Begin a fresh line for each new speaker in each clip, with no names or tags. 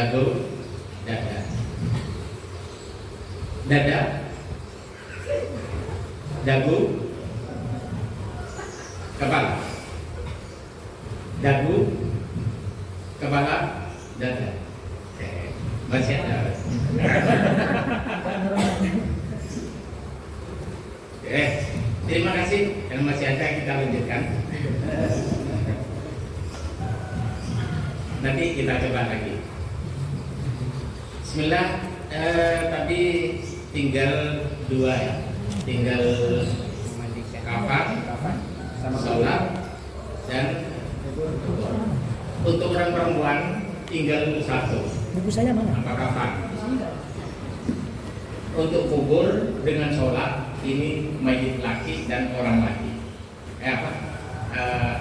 dagu, dada. Dada, dagu, kepala. Dagu, kepala, dada. Masih ada. Terima kasih. Kalau masih ada kita lanjutkan. Nanti kita coba lagi. Bismillah. Tadi tinggal dua ya. Tinggal kafan, sholat, dan untuk orang perempuan tinggal satu.
Buku saya mana?
Apa kafan? Untuk kubur dengan sholat ini mayit laki dan orang laki.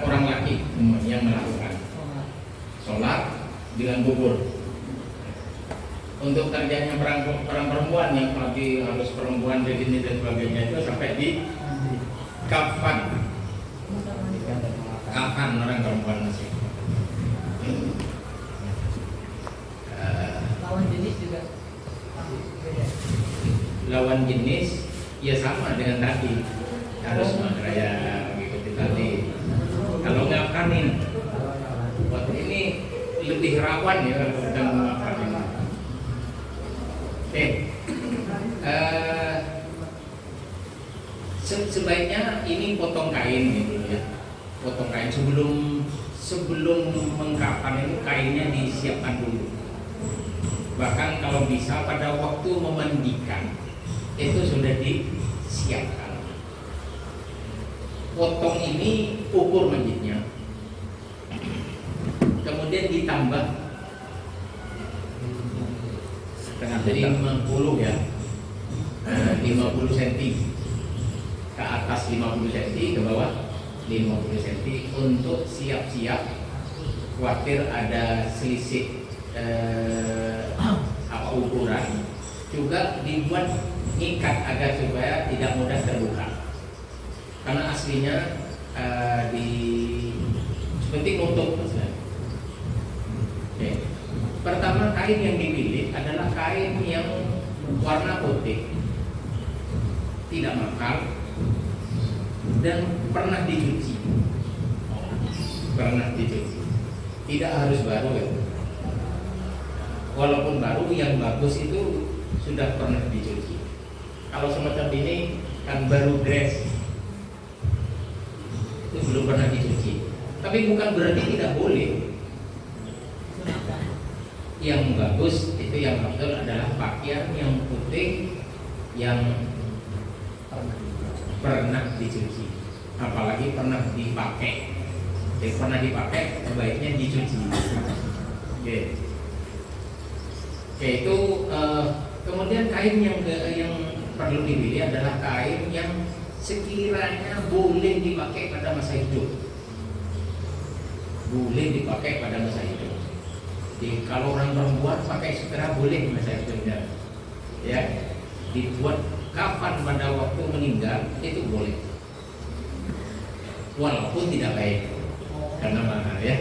Orang laki yang melakukan sholat dengan kubur. Untuk kerjanya perang perempuan yang lagi harus perempuan begini dan sebagainya itu sampai di kafan. Kafan orang perempuan masih.
Lawan jenis juga.
Lawan jenis ya sama dengan tadi, harus mengeraya mengikuti tadi. Kalau ngakanin, waktu ini lebih rawan ya dan ngakanin. Sebaiknya ini potong kain gitu ya, potong kain sebelum mengkapan itu kainnya disiapkan dulu. Bahkan kalau bisa pada waktu memandikan itu sudah disiapkan. Potong ini ukur mayitnya, kemudian ditambah jadi 50 ya, 50 cm ke atas, 50 cm ke bawah 50 cm untuk siap-siap khawatir ada selisih ukuran. Juga dibuat ikat agar supaya tidak mudah terbuka, karena aslinya seperti nutup. Pertama, kain yang dipilih adalah kain yang warna putih, tidak mekar, dan pernah dicuci. Tidak harus baru ya. Walaupun baru, yang bagus itu sudah pernah dicuci. Kalau semacam ini kan baru dress, itu belum pernah dicuci. Tapi bukan berarti tidak boleh. Yang bagus itu, yang afdal adalah pakaian yang putih yang pernah dicuci, apalagi pernah dipakai. Jadi pernah dipakai sebaiknya dicuci. Oke, itu kemudian kain yang perlu dipilih adalah kain yang sekiranya boleh dipakai pada masa hidup. Boleh dipakai pada masa hidup. Jadi kalau orang perempuan pakai sutera boleh masa hidupnya. Ya, dibuat kafan pada waktu meninggal itu boleh. Walaupun tidak baik karena mahal ya.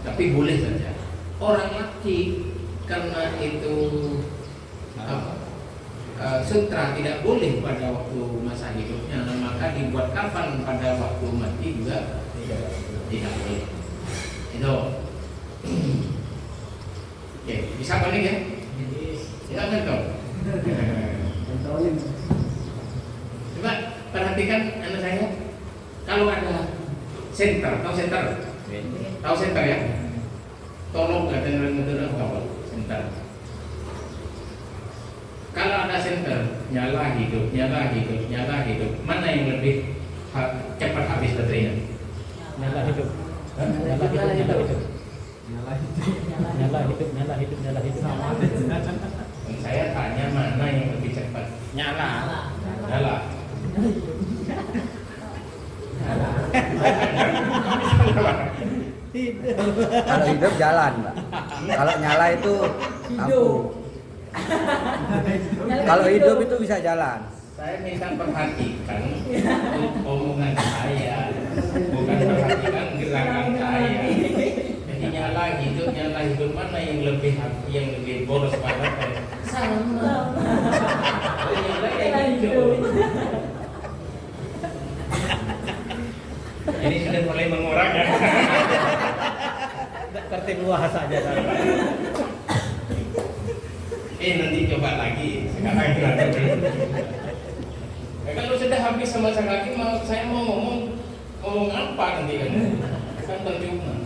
Tapi boleh saja. Orang laki karena itu sutra tidak boleh pada waktu masa hidupnya, maka dibuat kafan pada waktu mati juga tidak boleh. Itu. Oke, bisa balik ya? Silakan kau. Coba perhatikan anak saya. Kalau ada senter, tahu senter? Tahu senter ya? Tolong gak ada kawal senter. Kalau ada senter, nyala hidup, mana yang lebih cepat habis baterainya?
Nyala hidup.
Saya tanya mana yang lebih cepat? Nyala.
Kalau hidup jalan, Mbak. Kalau nyala itu lampu. Kalau hidup itu bisa jalan.
Saya minta perhatikan omongan saya, bukan perhatikan gerakan saya. Jadi nyala hidup Untuk nyala hidup mana yang lebih boros pada sama. Oh, nyala yang hidup. Ini sudah mulai mengurangi.
Tertib luas saja.
Nanti coba lagi. Sekarang kalau sudah habis sama sekali, saya mau ngomong apa nanti kan percuma.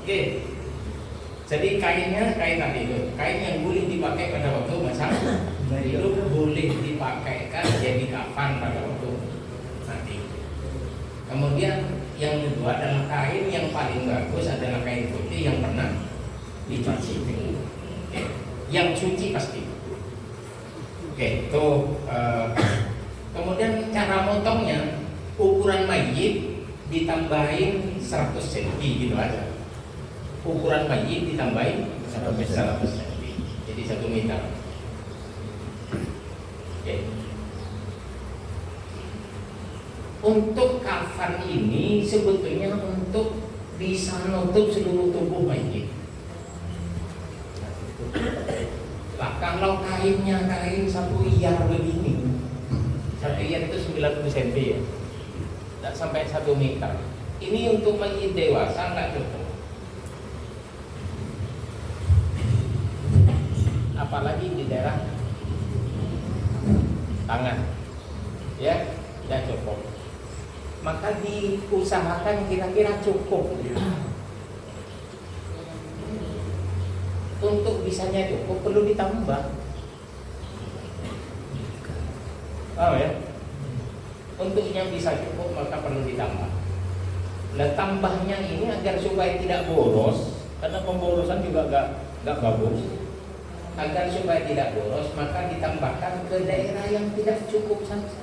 Oke. Jadi kain tadi itu, kain yang boleh dipakai pada waktu masa hidup boleh dipakaikan jadi kafan pada waktu nanti. Kemudian yang kedua adalah kain yang paling bagus adalah kain putih yang pernah dicuci. Oke. Yang suci pasti. Oke, itu kemudian cara motongnya ukuran mayit ditambahin 100 cm gitu aja. Ukuran mayit ditambahin 100 cm. Jadi 1 meter. Oke. Untuk kafan ini sebetulnya untuk bisa nutup seluruh tubuh mayit. Lah kalau kainnya kain 1 iyar begini, 1 iyar itu 90 cm ya, tidak sampai 1 meter. Ini untuk mayit dewasa nggak cukup. Apalagi di daerah tangan, ya, tidak cukup. Maka diusahakan kira-kira cukup. Untuk bisanya cukup perlu ditambah. Oh ya. Untuk yang bisa cukup maka perlu ditambah. Nah, tambahnya ini agar supaya tidak boros, karena pemborosan juga gak bagus. Agar supaya tidak boros maka ditambahkan ke daerah yang tidak cukup saja.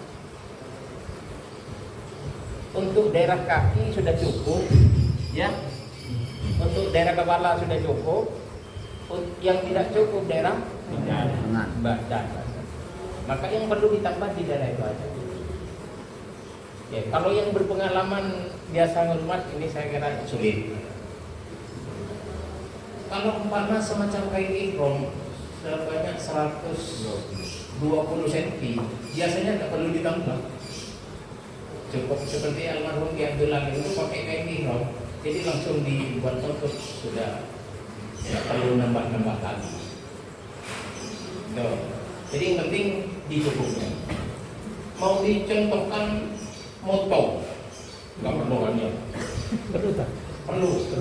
Untuk daerah kaki sudah cukup, ya. Untuk daerah kepala sudah cukup. Yang tidak cukup daerah badan. Maka yang perlu ditambah di daerah itu aja. Ya, kalau yang berpengalaman biasa ngurmat ini saya kira sulit. Kalau umpama semacam kain ihram sebanyak 120 cm, biasanya tidak perlu ditambah. Cukup seperti almarhum Ki Abdullah itu pakai kain ihram, jadi langsung dibuat tutup sudah. Tidak perlu nambah-nambah lagi. Jadi yang penting dicukupnya. Mau dicontohkan moto, nggak perlu kan ya?
Perlu tak?
Perlu.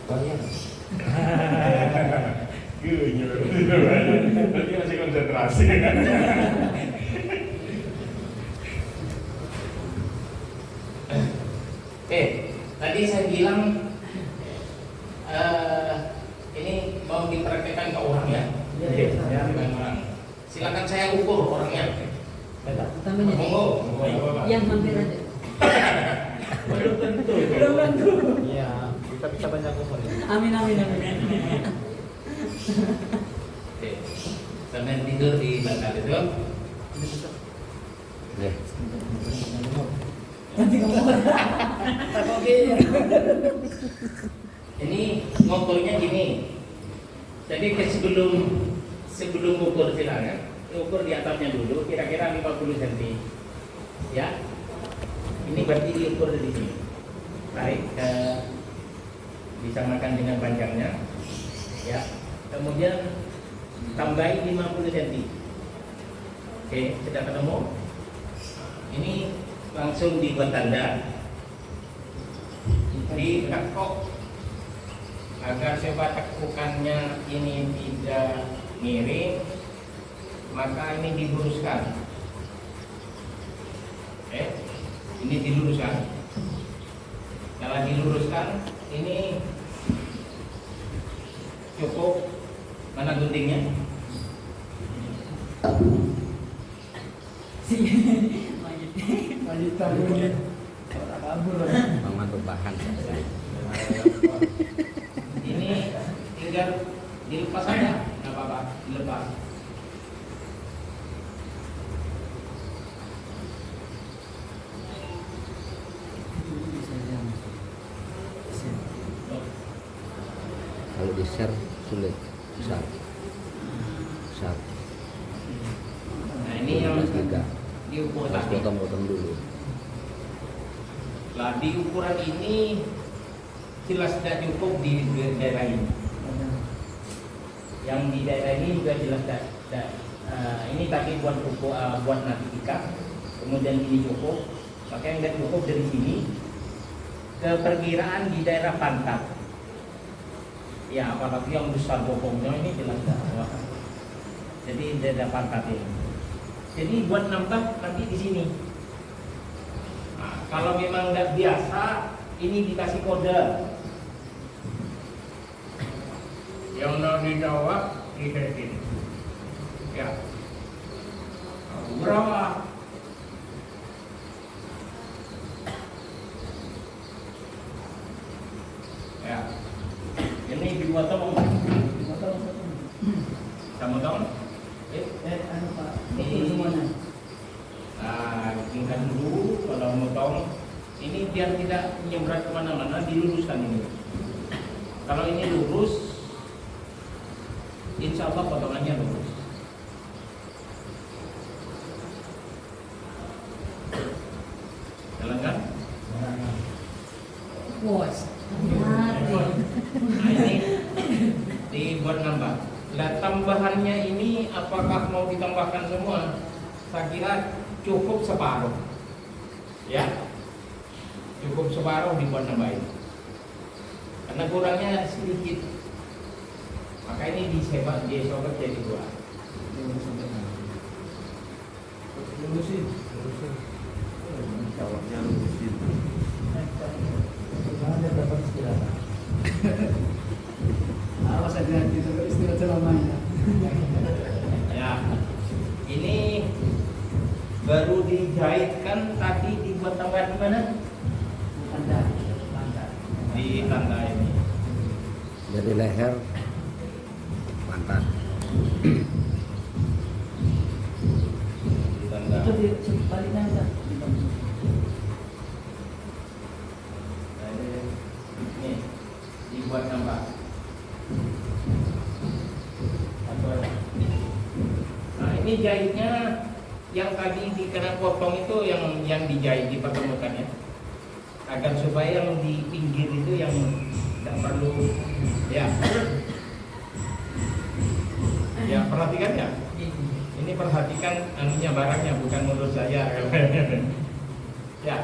Bayar.
Berarti masih konsentrasi.
Tadi saya bilang ini mau dipraktekkan ke orang ya? Ya, orang. Silakan saya ukur orangnya. Monggo.
Yang mampir aja.
Belum tentu.
Iya, kita bisa banyak umur.
Amin amin amin.
Oke. Sampai tidur di bantal itu.
Ya.
Nanti kamu.
Oke. Ini ngotornya gini. Jadi sebelum ukur silakan, ukur di atasnya dulu kira-kira 50 cm. Ya. Ini berarti diukur di sini. Tarik bisa makan dengan panjangnya. Ya. Kemudian tambahin 50 cm. Oke, sudah ketemu. Ini langsung dibuat tanda. Ditekuk agar supaya tekukannya ini tidak miring, maka ini diluruskan. Oke, ini diluruskan. Kalau diluruskan, ini cukup. Mana guntingnya?
Bangun berbahan.
Ini tinggal dilepas saja, nggak apa-apa, dilepas.
Kalau di share sulit, besar. Besar.
Nah ini yang
Tiga.
diukur
Harus
tadi.
potong-potong dulu.
Lah di ukuran ini jelas tidak cukup di daerah ini. Yang di daerah ini juga jelas tidak. Ini tadi buat buat nasi ikan, kemudian ini cukup. Maka yang tidak cukup dari sini ke perkiraan di daerah pantat. Ya apalagi yang besar bokongnya ini jelas tidak. Jadi daerah pantat ini. Jadi buat nambah nanti di sini. Nah, kalau memang nggak biasa, ini dikasih kode. Yang mau dijawab di sini. Ya. Berapa? Ya. Ini dipotong. Kamu tahu?
Anu Pak,
Ini
semuanya.
Nah, tingkat dulu kalau motong ini biar tidak nyembrat kemana-mana, diluruskan ini. Kalau ini lurus, insya Allah potongannya lurus. Jalan kan?
Puas.
Nah ini dibuat nambah. Nah tambahannya ini apakah mau ditambahkan semua? Saya kira cukup separuh. Ya, cukup separuh dibuat nambahin. Karena kurangnya sedikit. Maka ini disobek jadi dua.
Lurusin.
Jawabnya lurusin.
Jangan dapat istirahat.
Awas aja gitu istirahat selamanya.
Ya, ini baru dijahitkan tadi dibuat tambahan di mana?
Tanda.
Di tanda ini.
Jadi leher pantat.
Di tanda.
Itu di sebaliknya enggak?
Nah, ini dibuat nambah. Nah ini jahitnya yang tadi dikena potong itu yang dijahit dipertemukannya agar supaya yang di pinggir itu yang tidak perlu ya perhatikan ya. Ini perhatikan anunya barangnya bukan menurut saya. Ya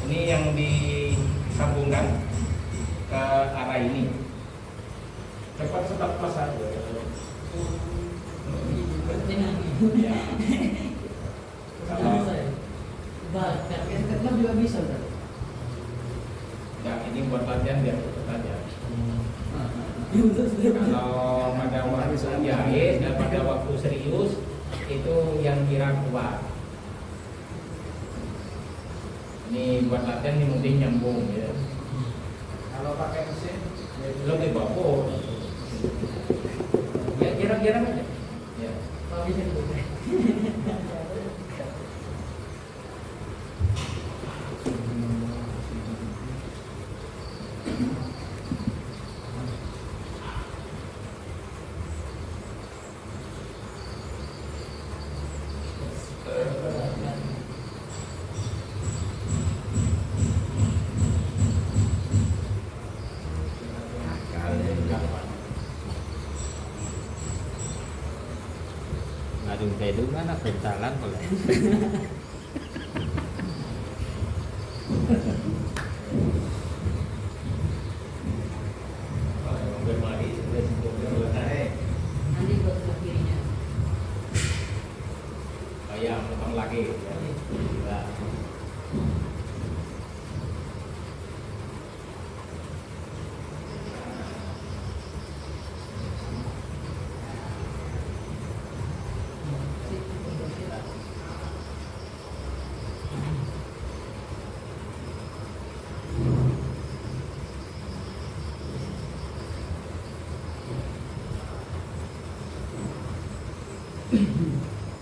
ini yang disambungkan ke arah ini. Cepat stop pas aja. Ya. Kalau
Kan juga bisa kan?
ya ini buat latihan biar cepat aja.
Iya,
Kalau pada waktu jahit dan pada waktu serius itu yang kira kuat. Ini buat latihan ini mungkin nyambung ya. Kalau pakai mesin lebih bagus. Ya kira-kira aja. Ya.
Ngadu tedu mana bentalan boleh.
Nanti buat sebelah kirinya.
Ya, potong lagi. Ya.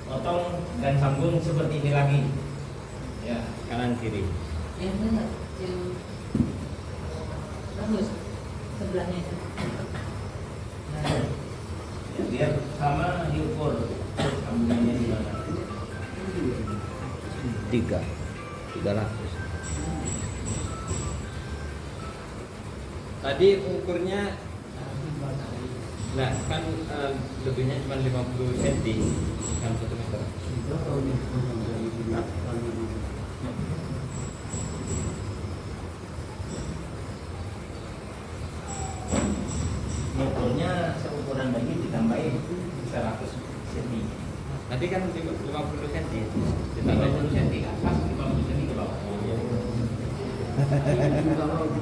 Potong dan sambung seperti ini lagi. Ya.
Kanan kiri.
Yang mana? Yang bagus sebelahnya itu.
300.
Tadi ukurnya nah kan lebihnya cuma 50 cm kan 1 meter.
Motornya seukuran lagi ditambahin 100 cm.
Tadi kan 50 cm.
50 cm ke atas, 50 cm ke bawah.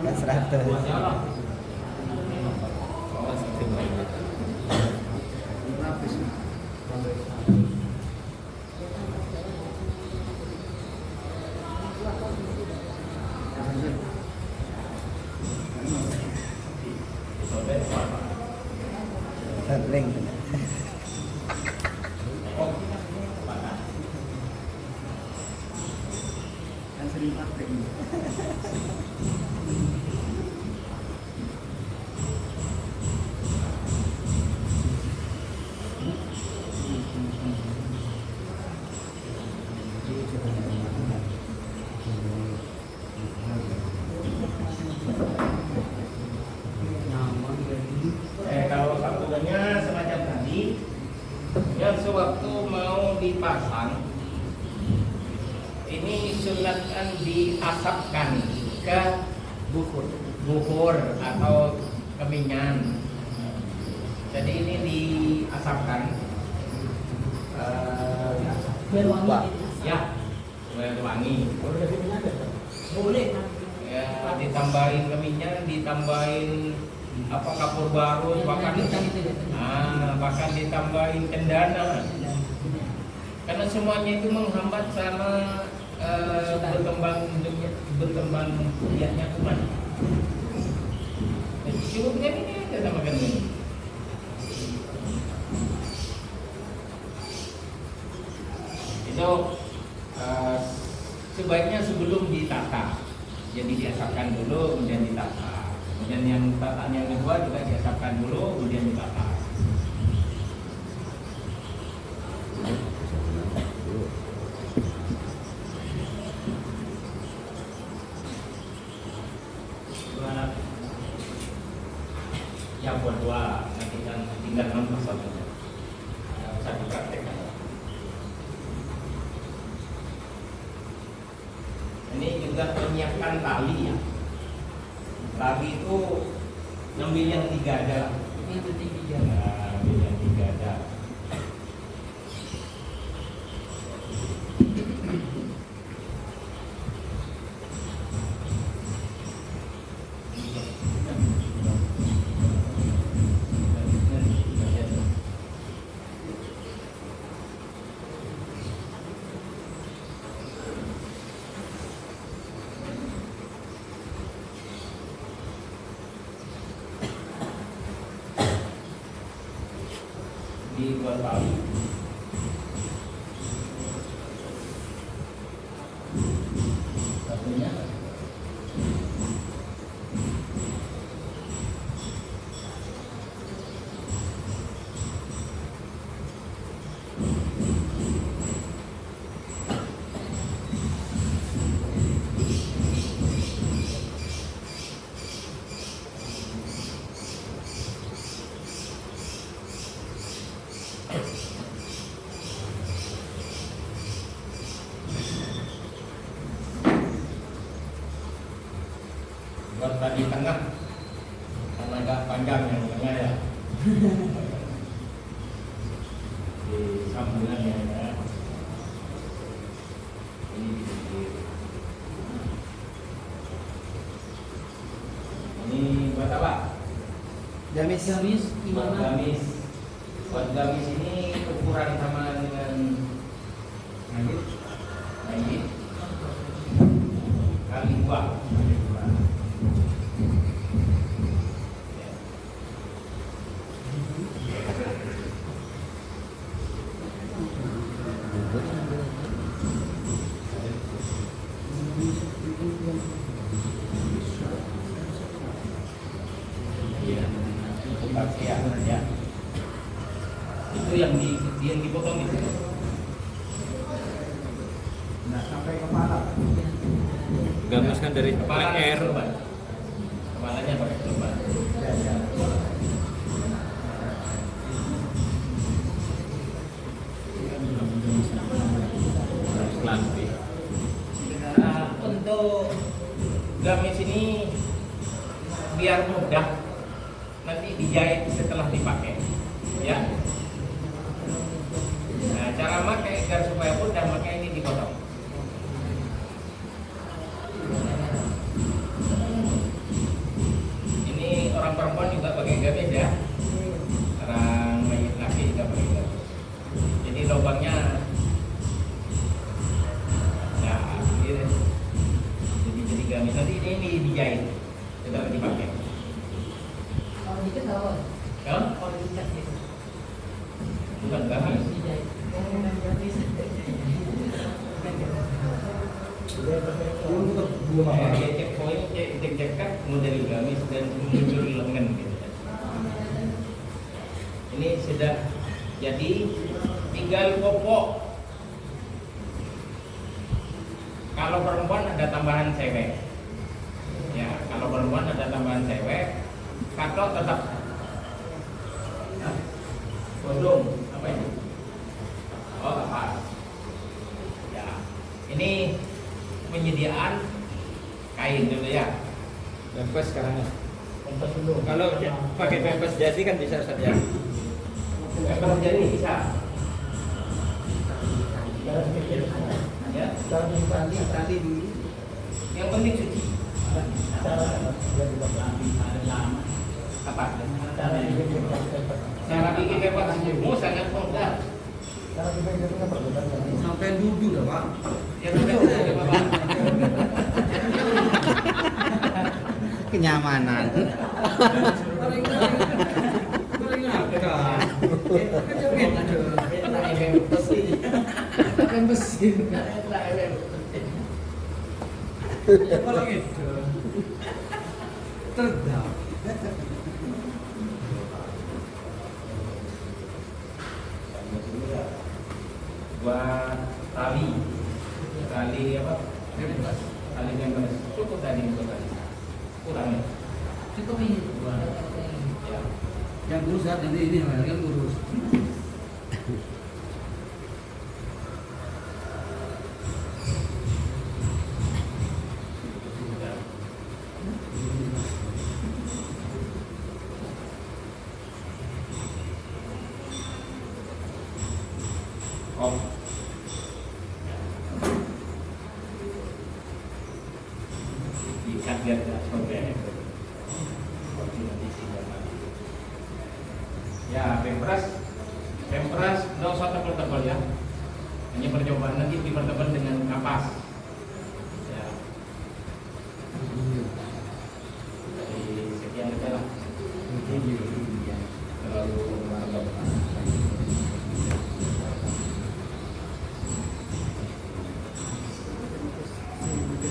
Kan 100. Link.
Kan sering praktek ini.
Kalau satuannya semacam tadi, yang sewaktu mau dipasang, ini sunatkan diasapkan ke bukur atau keminyan. Jadi ini diasapkan,
Biar wangi.
Wah.
ya, supaya wangi.
Boleh.
Ya, ditambahin keminyan, ditambahin apa kapur baru, bahkan bahkan ditambahin cendana. Karena semuanya itu menghambat sama berkembang lihatnya kuman. Cukup kan ini aja sama kan ini. Itu sebaiknya sebelum ditata, jadi diasapkan dulu kemudian ditata. Kemudian yang tataan yang kedua juga diasapkan dulu kemudian ditata. Ya buat dua nanti kan tinggal 6 masalahnya. Bisa dipraktekkan. Ini juga menyiapkan tali ya. Tali itu ngambil yang 3 aja lah.
Yang penting dia.
Nah, ambil yang 3 aja. Dibuat tali. Satunya buat tadi tengah karena agak panjang yang tengah ya. Di sambungannya ya. Ini dikit. Ini buat apa?
Gamis
Buat
gimana?
gamis. Buat gamis ini ukuran sama dengan nagit kali 2. Iya. Ya. Itu yang dipotong itu.
Nah, sampai kepala.
Gamis kan dari
Kepala
leher.
sorban. Kepalanya pakai sorban.
Ya, ya.
Lampi.
Nah, untuk gamis ini biar mudah nanti dijahit setelah dipakai, ya. Nah, cara pakai agar supaya mudah makanya ini dipotong. Ini orang perempuan juga pakai gamis ya. Orang laki juga pakai gamis. Jadi lubangnya ya gitu. Jadi gamis nanti ini dijahit setelah dipakai.
Kalau dikit kalau
Ya?
kalau dicat gitu.
Bukan gamis.
Dijahit. Gamis.
Dia cek poin, cek cekat model gamis dan muncul lengan gitu. Ini sudah jadi, tinggal popok. Kalau perempuan ada tambahan cewek. Ya, kalau perempuan ada tambahan cewek. Kato tetap. Hah? Bodong apa ini? Oh, apa? Ya, ini penyediaan kain dulu ya.
Pempes sekarang ya.
Kompas dulu.
Kalau pakai pempes jadi kan bisa Ustaz ya.
Kalau jadi bisa.
Cara pikir.
Ya,
Cara pikir tadi dulu.
yang penting suci.
Cara dia juga lama.
Apa?
Cara pikir
Cara bikin bebas semua sangat mudah.
Cara pikir itu kan berbeda.
Sampai duduk dah Pak.
Ya sudah sudah Bapak.
Kenyamanan.
Kan mesin.
Kalau gitu. Terdap.
Buat tali apa? Tali bebas. Cukup tadi untuk tadi. Kurang ya.
Cukup ini.
Ya.
Yang kurus nanti ini yang kurus.
Oh. Ikat biar tidak sobek. Ya, pempras nggak usah tebal-tebal ya. Hanya percobaan nanti dipertebal dengan kapas. Ya. Jadi sekian aja lah. Terlalu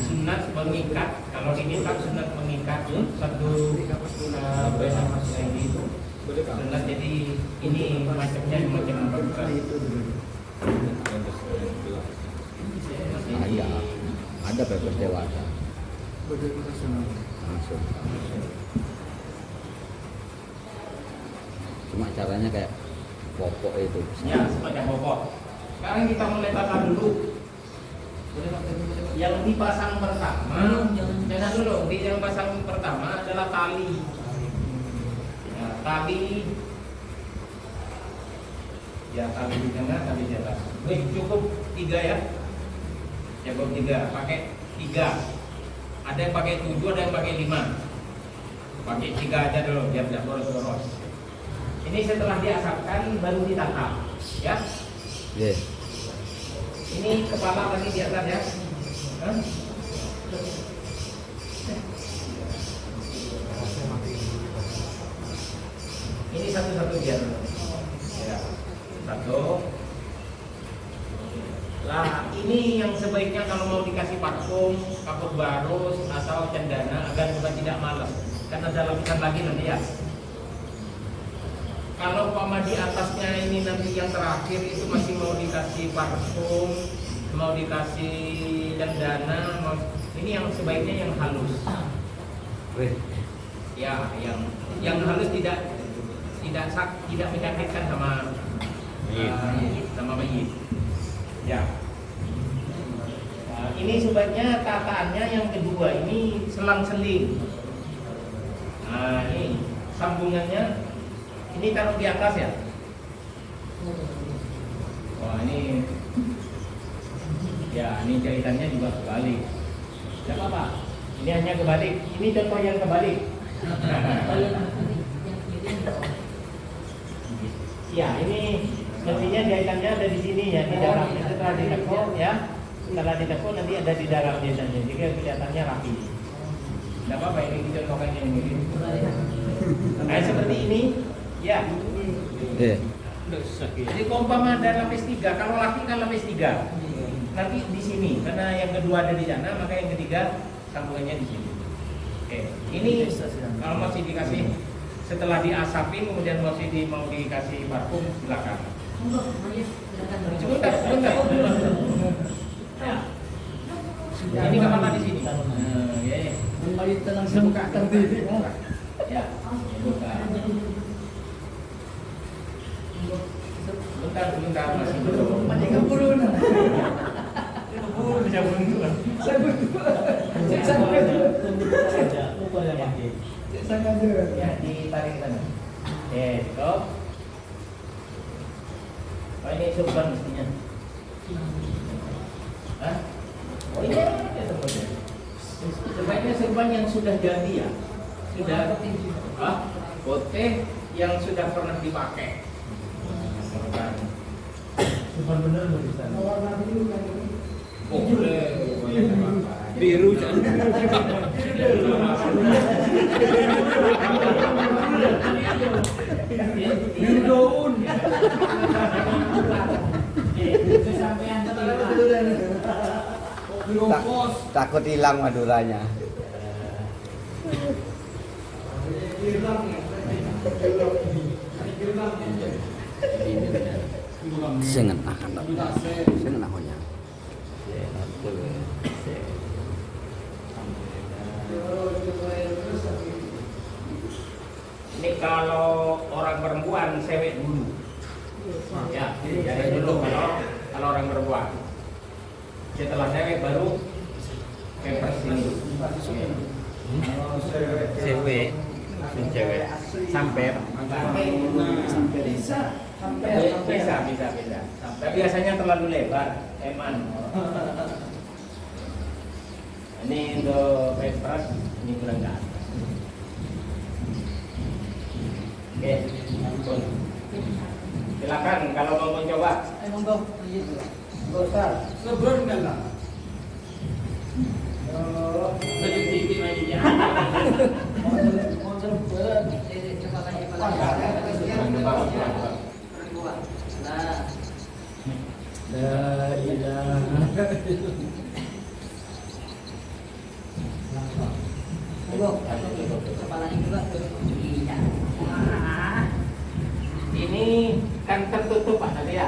sunat mengikat. Kalau ini kan sunat mengikat satu ini itu sunat. Jadi ini macamnya macam apa?
Ada pempes dewasa. Langsung. Cuma caranya kayak popok itu.
Ya, semacam pokok. Sekarang kita mulai tata dulu. Yang dipasang pertama, jangan dulu. Yang pasang pertama adalah tali. Ya, tali. Ya, tali di tengah, tali di atas. Cukup 3 ya. Cukup 3. Pakai 3. Ada yang pakai 7, ada yang pakai 5. Pakai 3 aja dulu biar tidak boros-boros. Ini setelah diasapkan baru ditangkap, ya.
Yes.
Ini kepala tadi di atas ya. Hah? Ini satu-satu biar. Ya. Satu. Lah, ini yang sebaiknya kalau mau dikasih parfum, kapur barus atau cendana agar supaya tidak malas. Kan ada lapisan lagi nanti ya. Kalau umpama di atasnya ini nanti yang terakhir itu masih mau dikasih parfum mau dikasih dandana, ini yang sebaiknya yang halus. Ya, yang halus tidak menyakitkan sama sama mayit. Ya. Nah, ini sebaiknya tataannya yang kedua ini selang-seling. Nah, ini sambungannya ini taruh di atas ya. Wah, ini ya, ini jahitannya juga kebalik. Tidak apa-apa. Ini hanya kebalik. Ini contoh yang kebalik. Ya, ini mestinya jahitannya ada di sini ya, di dalam. Setelah ditekuk ya, setelah ditekuk nanti ada di dalam jahitannya. Jadi kelihatannya rapi. Tidak apa-apa, ini dicontohkan yang ini. Nah, seperti ini, ya. Jadi umpama ada lapis 3, kalau laki kan lapis 3. Nanti di sini, karena yang kedua ada di sana, maka yang ketiga sambungannya di sini. Oke, ini kalau masih dikasih setelah diasapin kemudian masih mau dikasih parfum, silakan. Sebentar. Ya. Ini kamar mandi sini. Ya.
Kembali tenang semuka terdiri.
Ya. Buka. Sebentar masih belum.
Masih keburu.
Bisa buntuan. Ya, ditarik ke sana. Stop. Oh, ini surban mestinya. Hah? Oh iya, surbannya. Sebaiknya surban yang sudah jadi ya. Sudah. Pote yang sudah pernah dipakai.
Surban bener loh di sana.
Boleh.
Biru jangan.
Biru daun.
Takut hilang Maduranya. Sengenah kan. Sengenah honya.
Ini kalau orang perempuan sewek dulu. Ya, jadi dulu kalau orang perempuan. Setelah sewek baru pempers ini.
Cewek, cewek, samper.
Bisa. Tapi biasanya terlalu lebar, eman. Ini untuk pempers, ini kurang ke atas. Oke, ampun. Silakan kalau mau mencoba.
Monggo. Gosar. Sebelum enggak lah.
Beli TV mainnya.
La ilaha
Ini kan tertutup Pak tadi ya.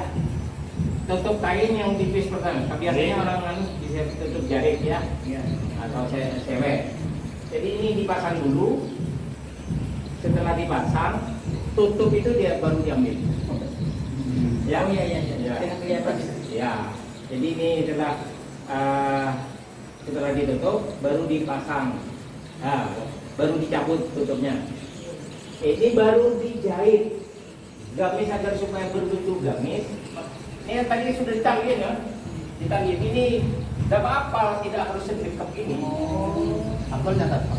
Tutup kain yang tipis pertama. Biasanya orang bisa tutup jarik ya, atau sewek. Jadi ini dipasang dulu. Setelah dipasang, tutup itu dia baru diambil. Ya.
Oh iya. Dengan kelihatan.
Ya. Jadi ini setelah ditutup baru dipasang. Nah, baru dicabut tutupnya. Ini baru dijahit. Gamis agar supaya berbentuk gamis. Ini yang tadi sudah ditangin ya. Ditangin ini tidak apa-apa, tidak harus sedekap ini.
Apa nyata?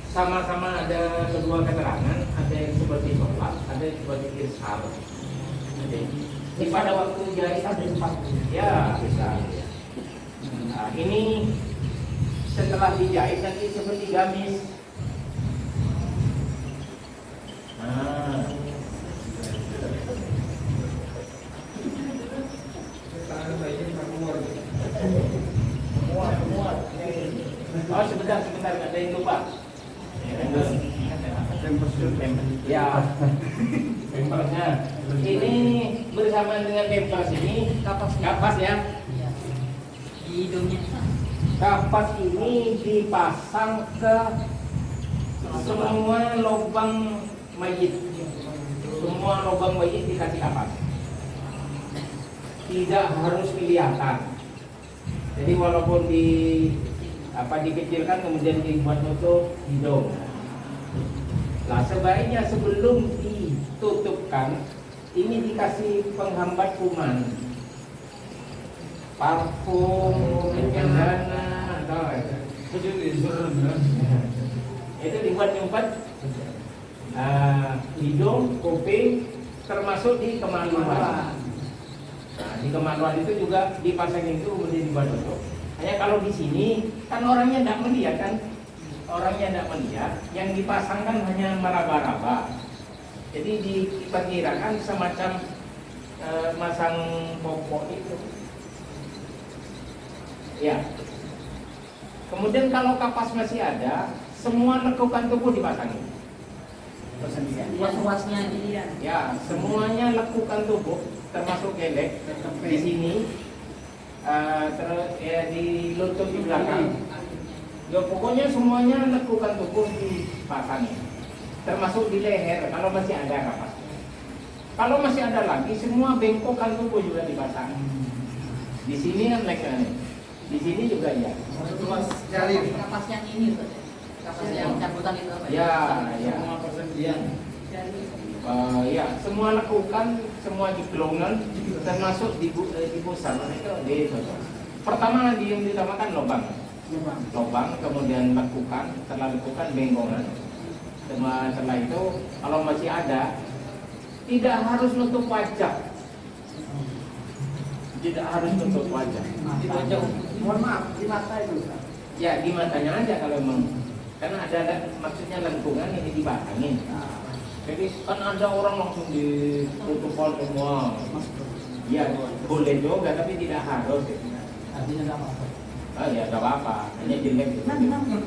Sama-sama ada kedua keterangan, ada yang seperti sholat, ada yang seperti irsal. Jadi pada waktu jahit ada empat. Ya bisa. Nah, ini setelah dijahit nanti seperti gamis. Nah. Oh sebentar, ada yang lupa. Ya, pempersnya. Ini bersama dengan pempers ini kapas ya.
Iya. Di hidungnya.
Kapas ini dipasang ke semua lubang mayit. Semua lubang mayit dikasih kapas. Tidak harus kelihatan. Jadi walaupun dikecilkan kemudian dibuat tutup hidung. Nah, sebaiknya sebelum ditutupkan ini dikasih penghambat kuman, parfum, cendana, itu dibuat nyumpet hidung, kuping, termasuk di kemaluan. Nah, di kemaluan itu juga dipasangin itu kemudian dibuat tutup. Hanya kalau di sini kan orangnya tidak melihat kan. Orangnya tidak melihat, yang dipasangkan hanya meraba-raba. Jadi diperkirakan semacam masang popok itu. Ya. Kemudian kalau kapas masih ada, semua lekukan tubuh dipasangin.
Luas-luasnya dia.
Ya, semuanya lekukan tubuh, termasuk gelek di sini, terus ya di lutut di belakang. Ya pokoknya semuanya lekukan tubuh dipasangin, termasuk di leher kalau masih ada kapas. Kalau masih ada lagi, semua bengkokan tubuh juga dipasang. Di sini kan lehernya, di sini juga ya.
Kapas yang ini Ustaz. Kapas yang cabutan itu apa
Ya, ya.
Semua persendian.
Ya, semua lakukan, semua digelongan, termasuk di pusat itu. Pertama yang ditamakan lubang, kemudian lakukan, setelah lakukan bengkongan. Setelah itu, kalau masih ada, tidak harus nutup wajah. Tidak harus nutup wajah.
Mohon maaf, di mata itu.
Ya, di matanya aja kalau memang. Karena ada maksudnya lengkungan ini dipasangin. Jadi kan ada orang langsung ditutup semua. Ya boleh juga tapi tidak harus.
Artinya nggak apa-apa.
Ah ya nggak apa-apa, hanya jelek.
Mohon maaf, yang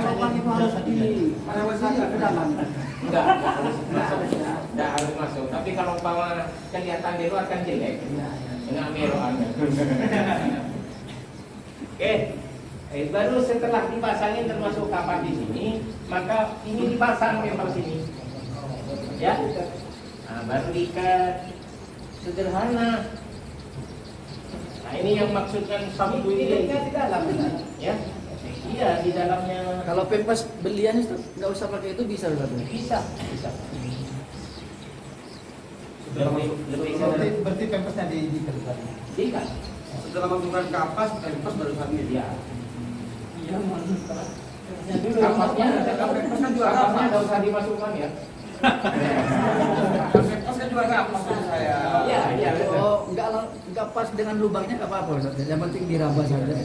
lubang itu harus dimasukkan ke dalam.
Enggak harus masuk. Enggak harus masuk. Tapi kalau umpama kelihatan di luar kan jelek. Enggak meroannya. Oke. Baru setelah dipasangin termasuk kapas di sini, maka ini dipasang memang sini, ya. Nah, baru diikat sederhana. Nah, ini yang maksudkan sabtu ini
Di dalam.
ya. Iya, di dalamnya.
Kalau pempas belian itu nggak usah pakai itu bisa Ustaz?
Bisa. Lebih
Berarti pempasnya diikat.
diikat.
Setelah menggunakan kapas, pempas baru hamil.
Ya.
Iya,
Kapasnya nggak usah dimasukkan ya.
Pempas kan juga kapas saya.
Iya, betul.
Oh, enggak pas dengan lubangnya enggak apa-apa Ustaz. Yang penting diraba saja.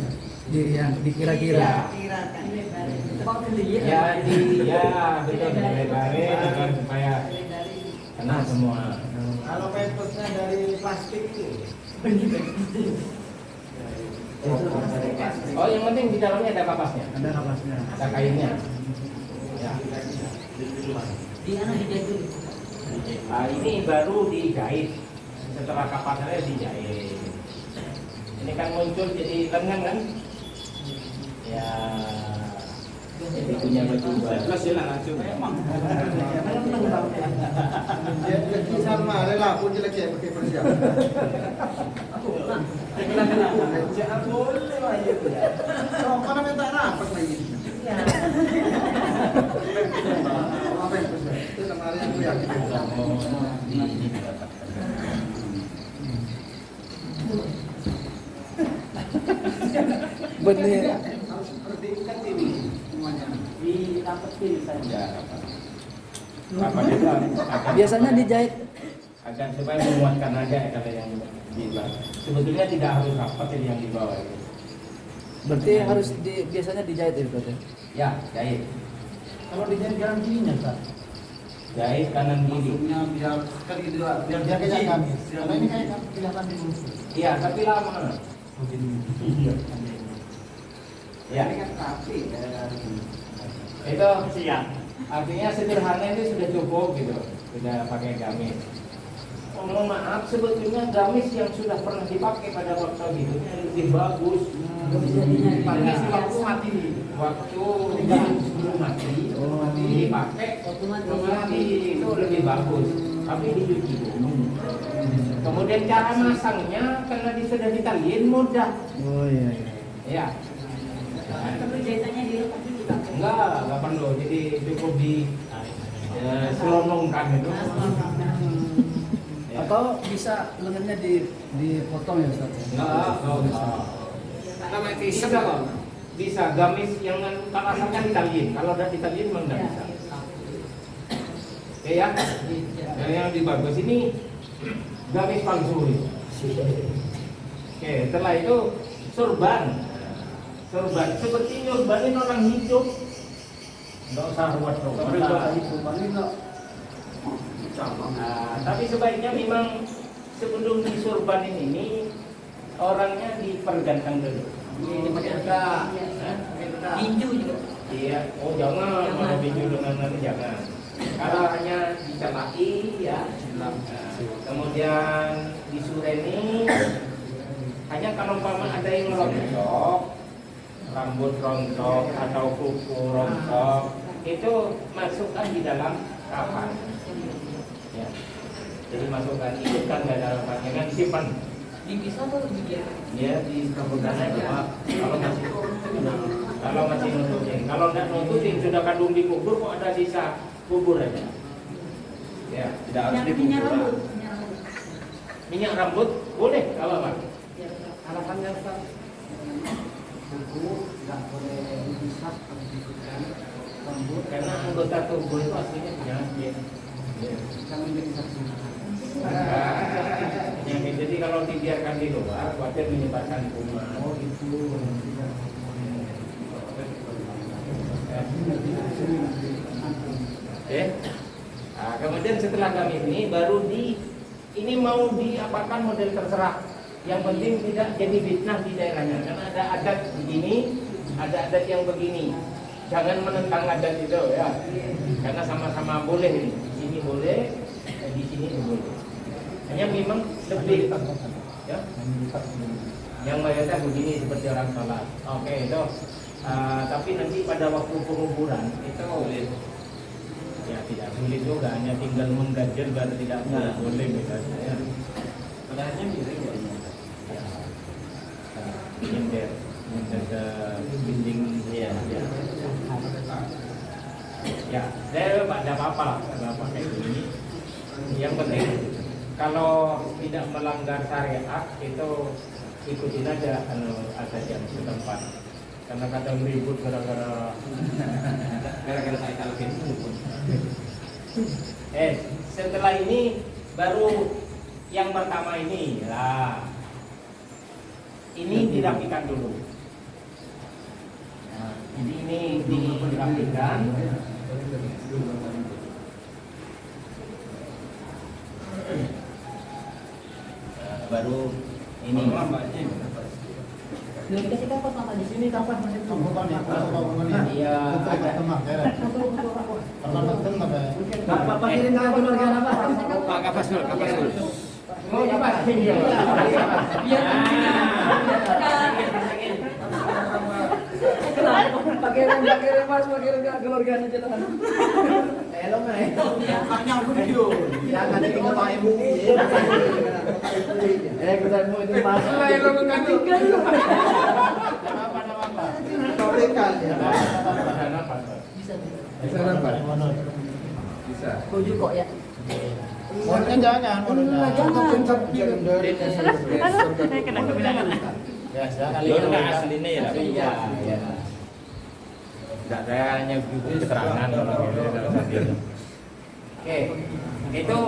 Yang dikira-kira.
Ya, betul dilebarin dengan supaya kena semua.
Kalau pempasnya dari plastik itu.
Oh, yang penting di dalamnya ada kapasnya,
Ada kapasnya.
ada kainnya. Ya.
Di mana dijahit dulu?
Nah, ini baru dijahit. Setelah kapasnya dijahit. Ini kan muncul jadi lengan kan? Ya. Jadi punya baju baru.
Memang. Dia sama rela pun jelek ya pakai persiapan. Jangan boleh lah itu ya. Kalau mana minta rapat lagi. Apa yang itu kemarin aku yakin.
Benar.
Harus seperti ikat ini semuanya. Ditapetin saja.
Apa itu?
Biasanya dijahit
Agar supaya menguatkan aja kalau yang di bawah. Sebetulnya tidak harus rapat jadi yang di bawah itu.
berarti harus biasanya dijahit itu Ustaz.
Ya, jahit.
Kalau dijahit jalan kirinya Ustaz.
Jahit kanan kiri.
Maksudnya biar kan gitu biar dia kelihatan. Kalau ini kayak kelihatan di musuh.
Iya, tapi lama.
Iya.
Ya,
Ini kan rapi ya.
itu siap. Artinya sederhana itu sudah cukup gitu, sudah pakai gamis. Oh, mohon maaf, sebetulnya gamis yang sudah pernah dipakai pada waktu hidupnya lebih bagus. Gamis waktu mati, waktu sebelum mati dipakai, mati itu lebih bagus. Tapi dicuci dulu. Kemudian cara masangnya karena sudah ditaliin mudah.
Oh iya.
Ya.
Tapi jahitannya dilepas dulu Pak.
Enggak perlu. Jadi cukup di selonongkan itu. Ya.
Atau bisa lengannya dipotong ya Ustaz?
Bisa gamis yang kalau asalkan ditaliin. Kalau udah ditaliin memang enggak bisa. Oke ya. Yang lebih bagus ini gamis palsu. Oke, setelah itu sorban. Seperti nyorbanin orang hidup. Enggak usah ruwet dong. Tapi sebaiknya memang sebelum disorbanin ini orangnya dipergantikan dulu.
Tinju juga.
Iya, oh jangan mau tinju dengan nanti jangan. Kalau hanya dicelaki ya, kemudian disureni, hanya kalau umpama ada yang rontok, rambut rontok atau kuku rontok, itu masukkan di dalam kafan. Ya. Jadi masukkan, ikutkan ke dalam kafan, jangan disimpan.
Dipisah atau dibiarkan?
Ya, dikabulkan aja. Kalau masih nutupin, kalau tidak nutupin sudah kandung dikubur, kok ada sisa kubur aja. Ya, tidak harus dikubur. Minyak rambut boleh, kalau apa?
Alasannya Ustaz, kuku nggak boleh dipisah atau dikukukan rambut
Karena anggota tubuh itu aslinya penyakit.
jangan menjadi saksi.
Penyakit. Jadi kalau dibiarkan di luar, khawatir menyebarkan kuman.
Oh itu.
Nah, kemudian setelah kami ini baru ini mau diapakan model terserah. Yang penting tidak jadi fitnah di daerahnya. Karena ada adat begini, ada adat yang begini. Jangan menentang adat itu ya. Karena sama-sama boleh ini. Di sini boleh, di sini boleh. Hanya memang lebih ya. Yang mayoritas begini seperti orang salat. Oke, itu. Tapi nanti pada waktu penguburan itu boleh. Ya tidak sulit juga, hanya tinggal mengganjel baru tidak boleh bedanya. Ya.
Sebenarnya miring ya.
Nyender ke dinding ya. Ya, saya ada apa-apa lah kalau pakai ini. Yang penting kalau tidak melanggar syariat itu ikutin aja ada jam setempat. Karena kadang ribut gara-gara
saya kalau gitu.
setelah ini baru yang pertama ini lah. Ini dirapikan dulu. Nah, ini dirapikan. Baru ini.
Belum dikasih kapas Pak di sini kapas masih
Iya.
Bapak kirim ke keluarga apa?
Pak kapas dulu.
Mau dipakai ya?
biar
Pakirin mas, pakirin ke keluarganya jangan. Hello mas. Jangan tinggal pakai ibu. Kesanmu itu mas.
bisa
Bisa.
tujuh kok ya.
Jangan.
Ya, sekali aslinya ya. Iya. Tidak ada hanya keterangan kalau gitu. Oke, itu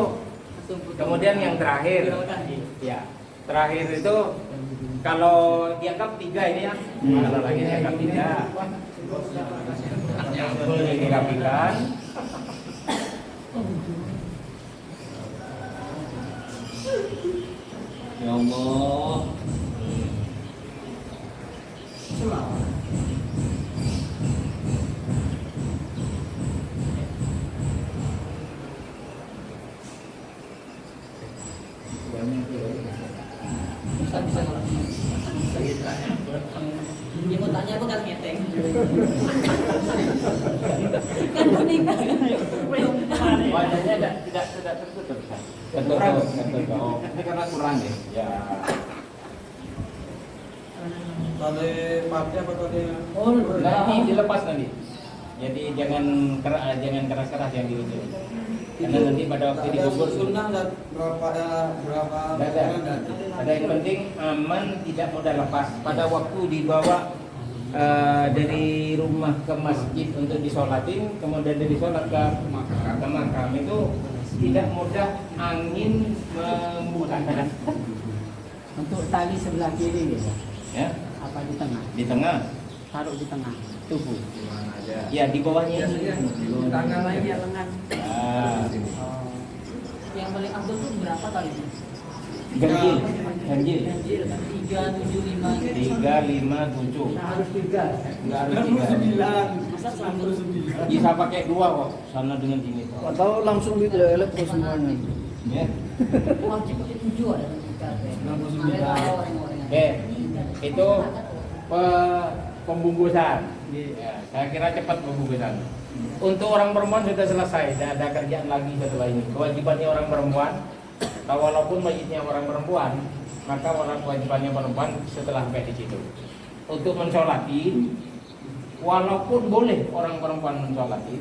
kemudian yang terakhir. Ya, terakhir itu kalau dianggap 3 ini ya. Kalau lagi dianggap 3. Ini dirapikan.
Ya Allah. Wajahnya tidak tertutup kan? Tertutup. Oh, ini karena kurang ya. Ya.
Tali pati apa tali?
Oh,
Nanti dilepas nanti. Jadi jangan keras-keras yang di ujung. Karena nanti pada waktu dikubur
sunnah dan berapa
ada yang penting aman, tidak mudah lepas. Pada waktu dibawa dari rumah ke masjid untuk disolatin, kemudian dari sholat ke makam itu tidak mudah angin membuka.
untuk tali sebelah kiri ya.
Ya,
Apa di tengah?
di tengah
Taruh di tengah.
tubuh. Ya, di bawahnya ini.
Tangan lainnya lengan.
Ah,
Yang paling afdol tuh berapa talinya?
ganjil.
375 gitu.
3, 5, 7.
Harus 3.
Enggak harus 3.
Masa 100?
Bisa pakai 2 kok, sana dengan sini.
Atau langsung di elektro semuanya.
Ya.
Wajib pakai 7 ada.
Oke, itu pembungkusan. Ya, saya kira cepat pembungkusan. Untuk orang perempuan sudah selesai, tidak ada kerjaan lagi setelah ini. Kewajibannya orang perempuan, walaupun mayitnya orang perempuan, maka orang kewajibannya perempuan setelah sampai di situ. Untuk mensolatin, walaupun boleh orang perempuan mensolatin,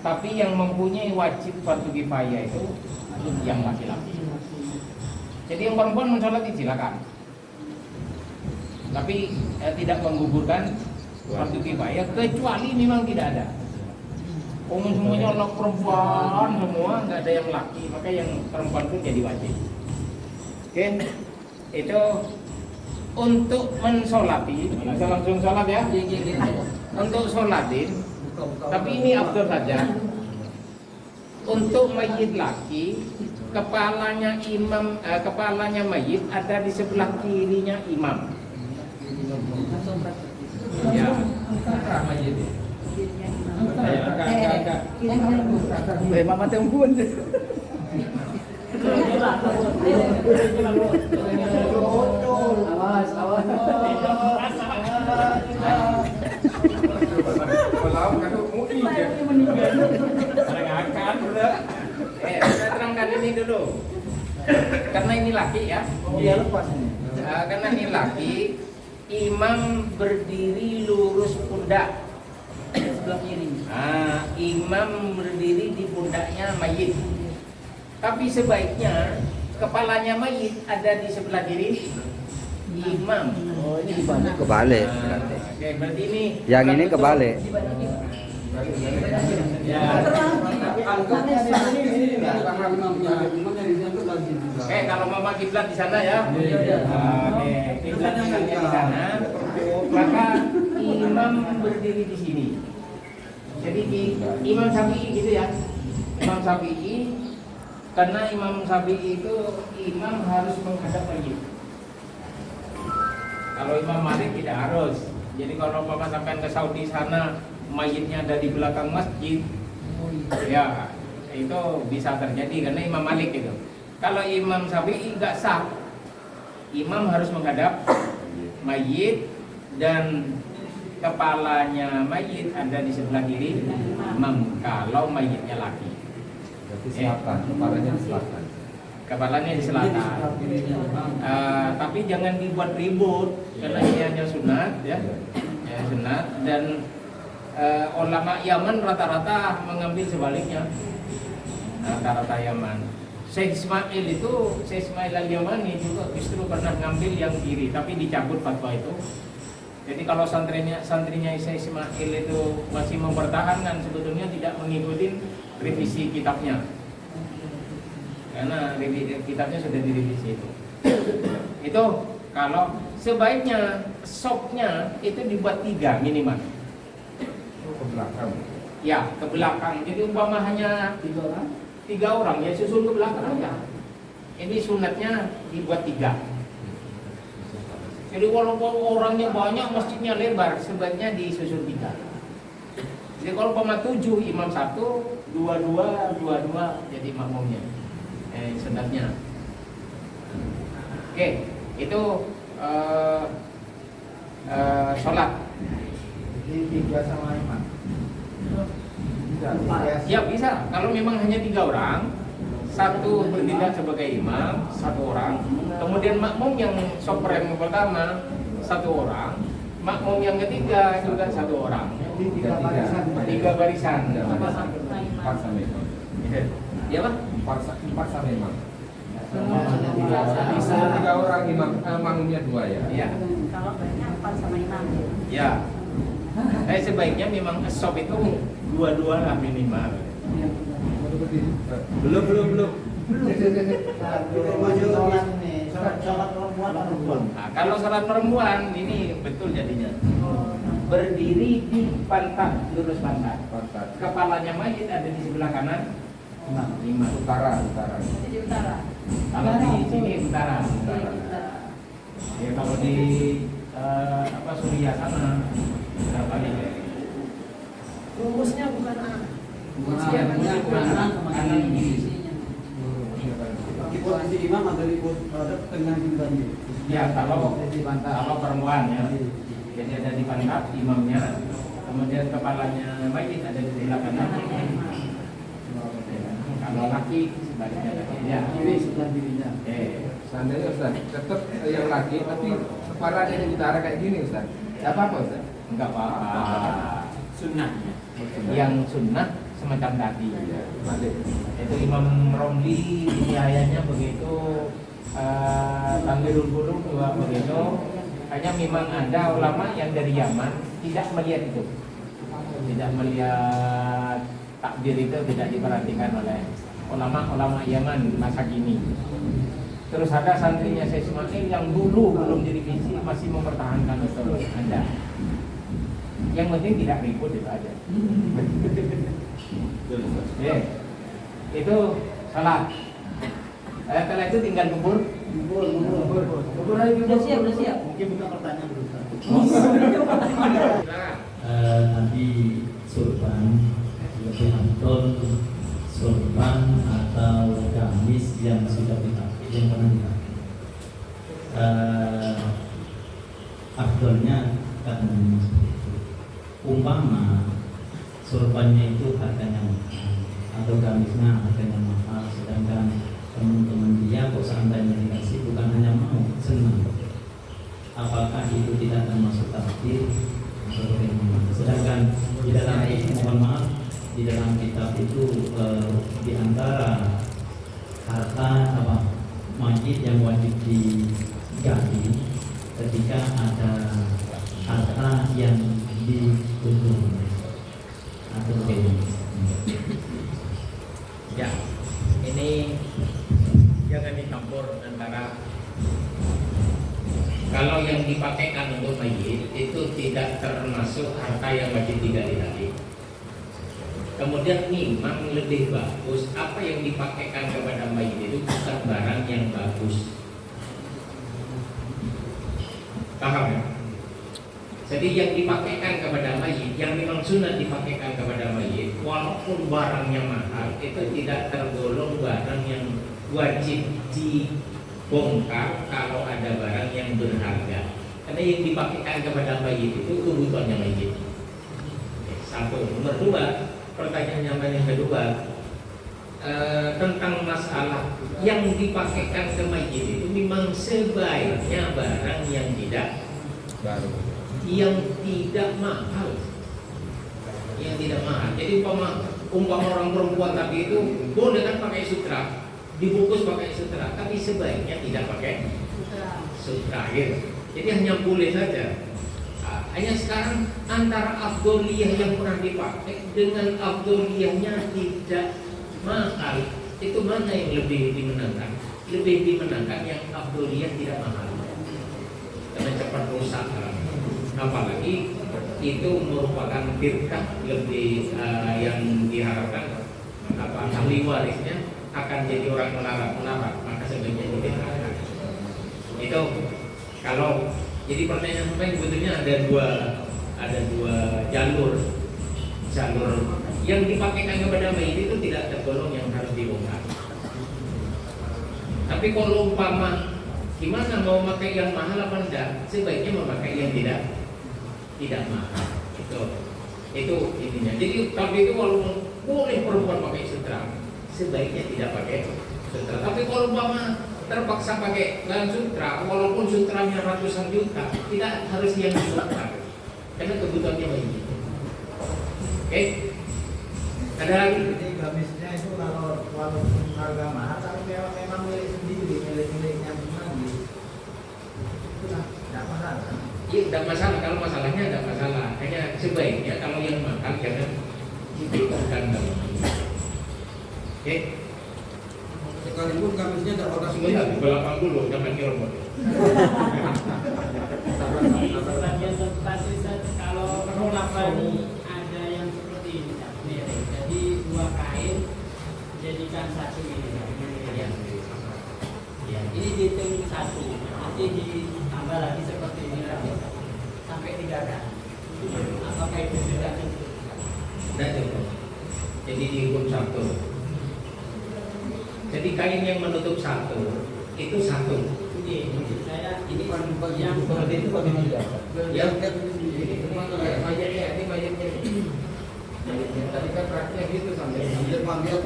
tapi yang mempunyai wajib fardu kifayah itu yang laki-laki. Jadi yang perempuan mensolatin silakan, tapi tidak menggugurkan fardu kifayah kecuali memang tidak ada. Umum semuanya orang perempuan semua, nggak ada yang laki, maka yang perempuan pun jadi wajib. Oke, itu untuk mensolati. Bisa langsung sholat ya? Untuk sholatin, tapi ini afdal saja. Untuk mayit laki, kepalanya mayit ada di sebelah kirinya imam. Ya.
Mama tembun. Awas, awas.
Saya terangkan ini dulu. Karena ini laki ya.
Dia lepas ini.
Karena ini laki, imam berdiri lurus pundak.
Sebelah kiri.
Imam berdiri di pundaknya mayit. Tapi sebaiknya kepalanya mayit ada di sebelah kiri imam.
Oh, ini dibalik.
Kebalik
Nah,
berarti.
Oke, berarti ini
Yang ini kebalik.
Ya. Oke, kalau mama kiblat di sana ya. Oke, kiblatnya di sana. Maka imam berdiri di sini. Jadi di Imam Syafi'i gitu ya. Imam Syafi'i, karena Imam Syafi'i itu imam harus menghadap mayit. Kalau Imam Malik tidak harus. Jadi kalau mama sampai ke Saudi sana, mayitnya ada di belakang masjid, ya itu bisa terjadi karena Imam Malik itu. Kalau Imam Syafi'i nggak sah, imam harus menghadap mayit dan kepalanya mayit ada di sebelah kiri imam kalau mayitnya laki.
Berarti selatan, kepalanya selatan.
Kepalanya di selatan. Tapi jangan dibuat ribut karena ini hanya sunat ya. Ya sunat dan ulama Yaman rata-rata mengambil sebaliknya. Rata-rata Yaman. Syekh Ismail Al-Yamani juga justru pernah ngambil yang kiri tapi dicabut fatwa itu. Jadi kalau santrinya Syekh Ismail itu masih mempertahankan sebetulnya tidak mengikuti revisi kitabnya. Karena kitabnya sudah direvisi itu. Itu kalau sebaiknya sopnya itu dibuat 3 minimal.
Ke belakang.
Ya, ke belakang. Jadi umpama hanya 3 orang ya susul ke belakang aja. Ini sunatnya dibuat 3. Jadi walaupun orangnya banyak, masjidnya lebar, sebaiknya disusun 3. Jadi kalau umpama 7 imam 1, 2 jadi makmumnya. Sunatnya. Oke, itu sholat.
tiga sama imam.
Ya bisa, kalau memang hanya 3 orang, satu bertindak sebagai imam, 1 orang, kemudian makmum yang sopran yang pertama 1 orang, makmum yang ketiga juga 1 orang, 3 barisan.
4 sama imam.
Ya Pak?
4 sama imam.
Bisa.
3 orang imam, makmumnya 2 ya.
Iya.
Kalau banyak 4 sama imam.
Ya. Sebaiknya memang asop itu 2 lah minimal.
Belum.
Nah, kalau salat perempuan ini betul jadinya. Berdiri di pantat, lurus pantat. Kepalanya mayit ada di sebelah kanan. Imam.
Utara.
Jadi utara.
Kalau di sini utara. Ya kalau di Suriah sana berapa nih?
Rumusnya bukan A.
Iya, bukan kanan kiri.
Posisi imam ada di tengah juga nih.
Ya kalau perempuan ya, jadi ada di pantat imamnya, kemudian kepalanya mayit ada di sebelah kanan. Kalau laki sebaliknya ya,
Kiri sebelah kirinya.
Seandainya Ustaz, tetap yang laki tapi kepalanya di utara kayak gini Ustaz. Tidak apa-apa Ustaz?
enggak apa-apa.
Sunnahnya.
Yang sunnah semacam tadi.
Balik.
Itu Imam Romli ini ayahnya begitu, Tanwirul Qulub juga begitu. Hanya memang ada ulama yang dari Yaman tidak melihat itu, tidak melihat takbir itu tidak diperhatikan oleh ulama Yaman masa kini. Terus ada santrinya Syekh Ismail yang dulu belum direvisi masih mempertahankan itu Anda. Yang penting tidak ribut itu aja. Ya, itu salat. Setelah itu tinggal kubur.
Kubur aja
Udah siap.
Mungkin bukan pertanyaan dulu.
Tadi surban lebih afdol surban atau gamis yang sudah dipakai yang pernah dipakai. Afdolnya karena seperti itu. Umpama surbannya itu harganya mahal atau gamisnya harganya mahal, sedangkan teman-teman dia kok seandainya dikasih bukan hanya mau, senang, apakah itu tidak termasuk takdir atau bagaimana? Sedangkan di dalam mohon maaf di dalam kitab itu di antara harta majid yang wajib digali ketika ada harta yang dikunjung atau bagaimana?
Ya, ini jangan dicampur antara kalau yang dipakaikan untuk mayit itu tidak termasuk harta yang wajib digali tadi. Kemudian memang lebih bagus apa yang dipakaikan kepada mayit itu bukan barang yang bagus. Paham ya? Jadi yang dipakaikan kepada mayit, yang memang sunat dipakaikan kepada mayit, walaupun barangnya mahal, itu tidak tergolong barang yang wajib dibongkar kalau ada barang yang berharga. Karena yang dipakaikan kepada mayit itu kebutuhannya mayit. Satu. Nomor 2, pertanyaan yang kedua, tentang masalah yang dipakaikan ke mayit itu memang sebaiknya barang yang tidak
Baru.
yang tidak mahal, Jadi umpama orang perempuan tapi itu boleh kan pakai sutra, dibungkus pakai sutra, tapi sebaiknya tidak pakai sutra gitu. Jadi hanya boleh saja. Hanya sekarang antara afdoliyah yang pernah dipakai dengan afdoliyahnya tidak mahal, itu mana yang lebih dimenangkan? Lebih dimenangkan yang afdoliyah tidak mahal, karena cepat rusak. Apalagi itu merupakan firqah lebih yang diharapkan ahli warisnya akan jadi orang melarat, maka sebaiknya dibebaskan. Itu kalau jadi pertanyaan sampai sebetulnya ada dua jalur yang dipakaikan kepada mayit itu tidak tergolong yang harus dibongkar. Tapi kalau umpama gimana mau pakai yang mahal apa enggak, sebaiknya memakai yang tidak mahal. Itu
Itu intinya. Jadi kalau itu walaupun boleh perempuan pakai sutra, sebaiknya tidak pakai sutra. Tapi kalau umpama terpaksa pakai sutra, walaupun sutranya ratusan juta, tidak harus yang sutra, karena kebutuhannya banyak. Oke? Ada lagi?
Jadi gamisnya itu kalau walaupun harga mahal, tapi memang milik sendiri, miliknya sendiri. Itu tidak masalah.
Iya, tidak masalah. Kalau masalahnya tidak masalah. Hanya sebaiknya kalau yang mahal jangan diberikan dalam. Oke?
Sekalipun gamisnya tidak pernah
Sebentar, belakang dulu, jangan nyerobot.
Sebagian kasus kalau penolakan ada yang seperti ini, jadi dua kain jadikan satu ini. Ya, ini dihitung satu, nanti ditambah lagi seperti ini lagi sampai 3 kali. Apakah itu sudah cukup?
Tidak cukup. Jadi dihukum satu. Jadi kain yang menutup satu itu satu.
Ini maksud saya ini
Yang seperti itu bagaimana ya?
Ya.
Ini mayatnya. Tadi kan praktiknya gitu sampai.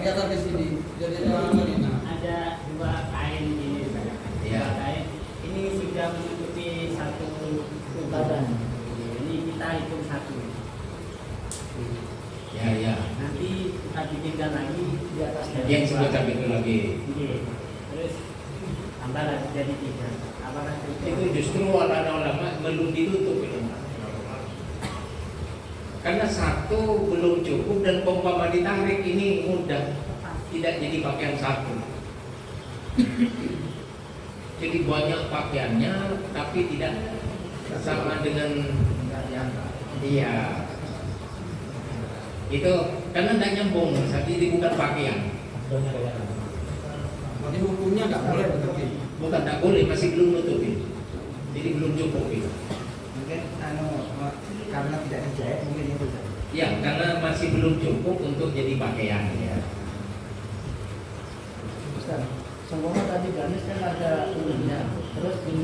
kelihatan di sini. Jadi ini.
ada 2 kain ini saya.
Ya.
Kain ini sudah menutupi satu badan. Ini kita hitung satu.
Ya.
Nanti kita bikinkan lagi di atas
Yang sebentar itu lagi.
Terus tambah lagi jadi 3. Apakah
Itu justru ulama belum ditutup itu. Karena satu belum cukup dan umpama ditarik ini mudah tidak jadi pakaian satu. Jadi banyak pakaiannya tapi tidak sama dengan iya. Itu karena tidak nyambung, jadi bukan pakaian.
Jadi hukumnya nggak boleh begitu.
Bukan tak boleh, masih belum nutupi. Jadi belum cukup itu.
Mungkin karena tidak dijahit mungkin itu.
Ya, karena masih belum cukup untuk jadi pakaian. Ya.
Ustaz, seumpama tadi gamis kan ada ulunnya, terus ini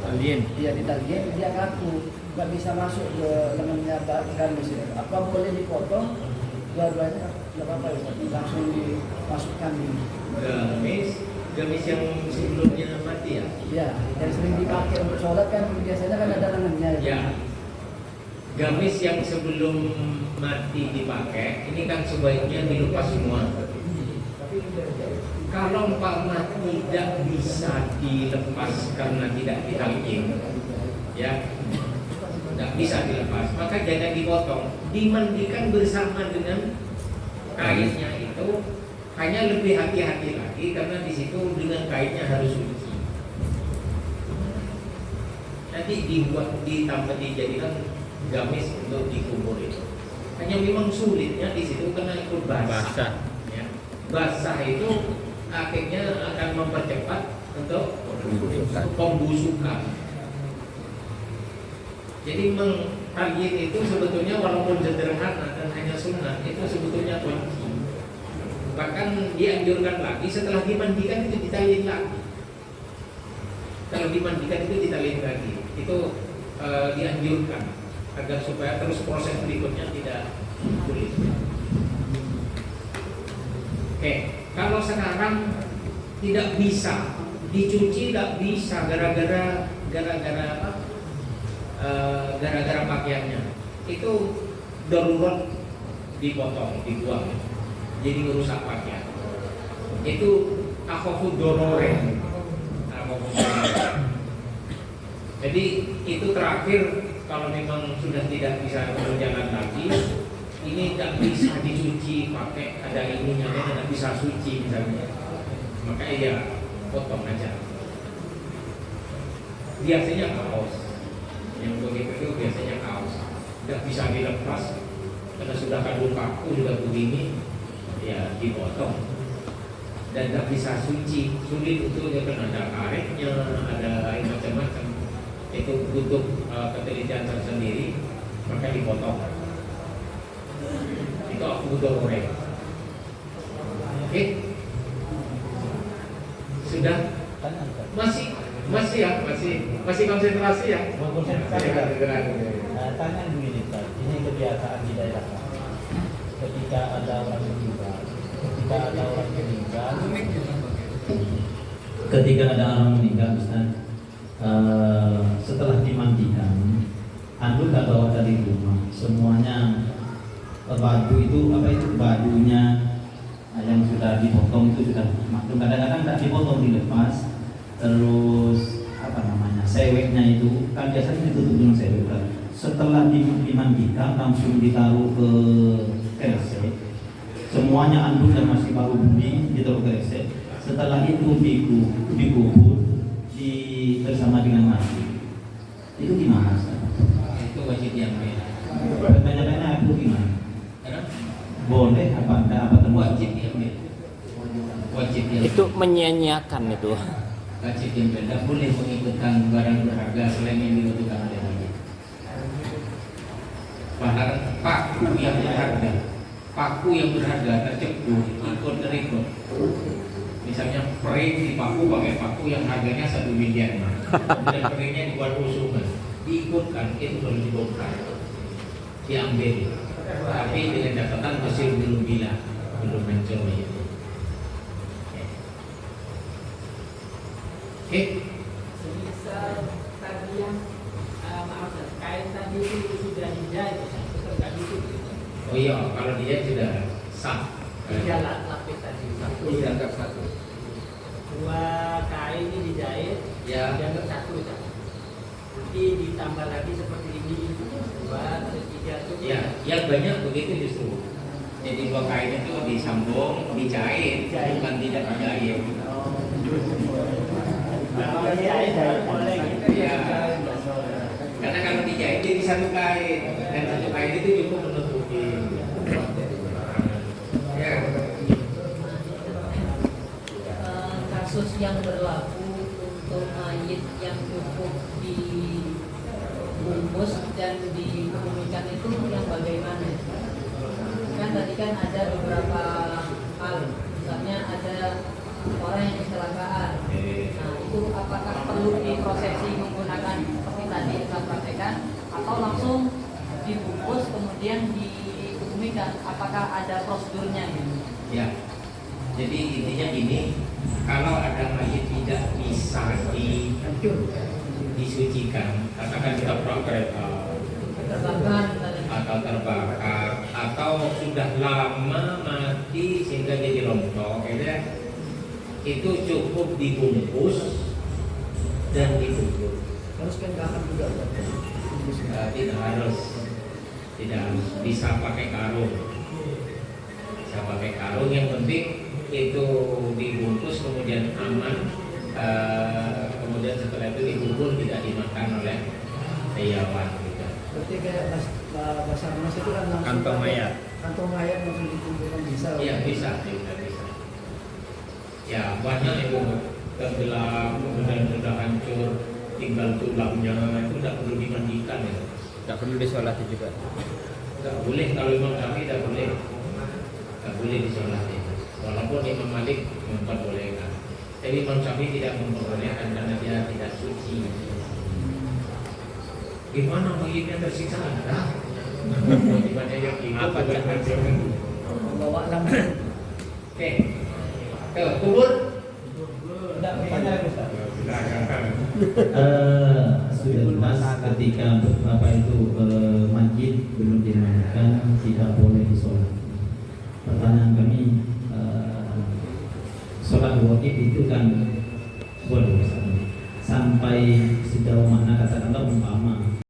Talien.
dia ditalien, dia kaku, nggak bisa masuk ke lengannya gamis itu. Apa boleh dipotong? Dua-duanya nggak apa-apa ya, Ustaz? Langsung dimasukkan di.
Gamis yang sebelumnya mati ya.
Ya, yang sering dipakai untuk sholat kan biasanya kan ada lengannya.
Ya. Gamis yang sebelum mati dipakai, ini kan sebaiknya dilepas semua. Kalau umpama tidak bisa dilepas karena tidak ditalkin, ya, tidak bisa dilepas, maka jangan dipotong, dimandikan bersama dengan kainnya itu. Hanya lebih hati-hati lagi karena di situ dengan kainnya harus suci. Nanti ditambah dijadikan gamis untuk dikubur itu. Hanya memang sulitnya di situ karena itu basah. Ya. Basah itu akhirnya akan mempercepat untuk pembusukan. Jadi talien itu sebetulnya walaupun sederhana dan hanya sunnah, itu sebetulnya kunci. Bahkan dianjurkan lagi setelah dimandikan itu ditalien lagi. Kalau dimandikan itu ditalien lagi. Itu dianjurkan agar supaya terus proses berikutnya tidak sulit. Oke, kalau sekarang tidak bisa dicuci, tidak bisa gara-gara apa? Gara-gara pakaiannya itu darurat dipotong, dibuang. Jadi merusak pakaian. Itu akhafud dorore. Jadi itu terakhir kalau memang sudah tidak bisa berjalan lagi, ini tidak bisa dicuci pakai ada ininya, tidak bisa suci misalnya, maka ya potong aja. Biasanya kaos, yang begitu itu biasanya kaos, tidak bisa dilepas karena sudah kadung kaku sudah begini. Ya dipotong dan tidak bisa suci, sulit itu ya kan ada karetnya, ada macam-macam, itu butuh ketelitian tersendiri, maka dipotong. Itu aku butuh korek. Oke, sudah masih konsentrasi ya.
Tanya begini Pak, ini ketika ada orang meninggal, Ustaz, setelah dimandikan, anduk tak bawa dari rumah, semuanya baju itu bajunya yang sudah dipotong itu sudah maklum, kadang-kadang tak dipotong dilepas, terus seweknya itu kan biasanya ditutup dengan sewek. Setelah dimandikan langsung ditaruh ke kresek, semuanya anduk dan masih baru bunyi ditaruh ke kresek. Setelah itu dikubur bersama dengan mati. Itu gimana?
Itu wajib yang lain.
Pertanyaannya aku gimana? Boleh apa
wajib yang lain. Wajib yang
Itu menyanyiakan itu.
wajib yang tidak boleh mengikutkan barang berharga selain yang dibutuhkan oleh wajib. Bahkan paku yang berharga tercepuh ikut terikut. Misalnya pering dipaku pakai paku yang harganya 1 miliar, kemudian peringnya dibuat usungan, diikutkan, itu perlu dibongkar, diambil. Tapi dengan catatan masih belum mencoba itu. Oke.
Semisal tadi yang maaf kain tadi itu sudah dijahit, tetap nggak tutup.
Oh iya, kalau dia sudah sah.
Tiga lapis tadi.
Dianggap satu.
2 kain ini dijahit,
Ya.
dianggap satu. Nanti ditambah lagi seperti ini, 2, 3 tuh.
Ya, yang banyak begitu justru. Jadi 2 kain itu disambung, dijahit, bukan tidak dijahit.
Kalau dijahit boleh gitu.
Iya. Karena kalau dijahit jadi 1 kain, dan 1 kain itu cukup menutupi. Ya.
Kasus yang berlaku untuk mayit yang cukup dibungkus dan dikebumikan itu yang bagaimana? Kan tadi kan ada beberapa hal, misalnya ada orang yang kecelakaan. Nah itu apakah perlu diprosesi menggunakan seperti tadi saya praktekkan, atau langsung dibungkus kemudian dikebumikan? Apakah ada prosedurnya gitu?
Ya. Jadi intinya gini, kalau ada mayit tidak bisa disucikan, katakan ditabrak kereta,
Terbakar tadi.
atau terbakar, atau sudah lama mati sehingga jadi rontok, gitu ya, itu cukup dibungkus dan dikubur.
Harus kan kapan juga Ustaz?
Tidak harus, bisa pakai karung, yang penting itu dibungkus kemudian aman, kemudian setelah itu dikubur, tidak dimakan oleh hewan gitu.
Berarti kayak Basarnas itu kan langsung
Kantong
pakai
mayat.
Kantong mayat langsung dikumpulkan bisa.
Iya bisa. Ya banyak itu tenggelam, kemudian sudah hancur, tinggal tulangnya, itu tidak perlu dimandikan ya.
Nggak perlu disolati juga.
Tidak boleh, kalau Imam Syafi'i tidak boleh, disolati. Walaupun Imam Malik memperbolehkan, tapi Imam Syafi'i tidak memperbolehkan karena dia tidak suci. Gimana mayitnya tersiksa? Gimana yang hidup?
Bawa lam.
Oke, kubur.
Tidak pertanyaan Ustaz.
Sudah jelas ketika Bapak itu mayit belum dimandikan tidak boleh disolat. Pertanyaan kami, sholat wajib itu kan boleh sampai sejauh mana, katakanlah umpama